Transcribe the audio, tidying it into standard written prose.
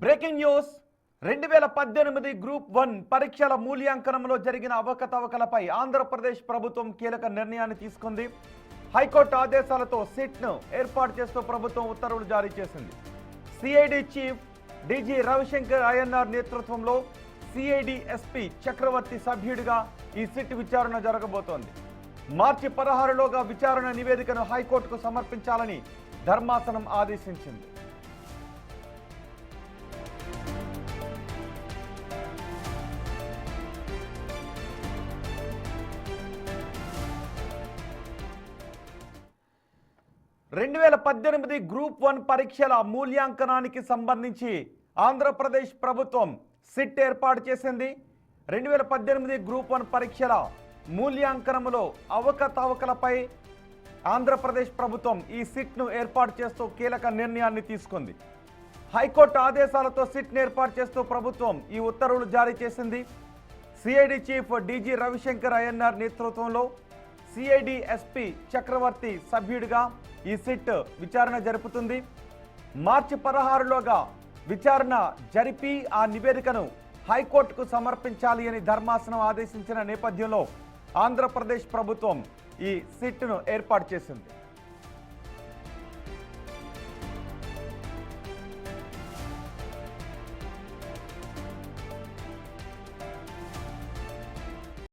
Breaking news 2018 group 1 పరీక్షల మూల్యాంకనంలో జరిగిన అవకతవకలపై ఆంధ్రప్రదేశ్ ప్రభుత్వం కీలక నిర్ణయాన్ని తీసుకుంది. హైకోర్టు ఆదేశాలతో సిట్ను ఏర్పాటు చేస్తూ ప్రభుత్వం ఉత్తర్వులు జారీ చేసింది. CID chief DG Ravishankar Ayyanar నేతృత్వంలో సిఐడి ఎస్పీ చక్రవర్తి సభ్యుడిగా ఈ సిట్ విచారణ జరగబోతోంది. మార్చి 16లోగా విచారణ నివేదికను హైకోర్టుకు సమర్పించాలని ధర్మాసనం ఆదేశించింది. గ్రూప్ 1 పరీక్షల మూల్యాంకనానికి సంబంధించి ఆంధ్రప్రదేశ్ ప్రభుత్వం సిట్ ఏర్పాటు చేసింది. 2018 గ్రూప్ 1 పరీక్షల మూల్యాంకనంలో అవకతవకలపై ఆంధ్రప్రదేశ్ ప్రభుత్వం ఈ సిట్ను ఏర్పాటు చేస్తూ కీలక నిర్ణయాన్ని తీసుకుంది. హైకోర్టు ఆదేశాలతో సిట్ను ఏర్పాటు చేస్తూ ప్రభుత్వం ఈ ఉత్తర్వులు జారీ చేసింది. CID chief DG Ravishankar Ayyanar నేతృత్వంలో సిఐడి ఎస్పీ చక్రవర్తి సభ్యుడిగా ఈ సిట్ విచారణ జరుపుతుంది. మార్చి 16లోగా విచారణ జరిపి ఆ నివేదికను హైకోర్టుకు సమర్పించాలి అని ధర్మాసనం ఆదేశించిన నేపథ్యంలో ఆంధ్రప్రదేశ్ ప్రభుత్వం ఈ సిట్ను ఏర్పాటు చేసింది.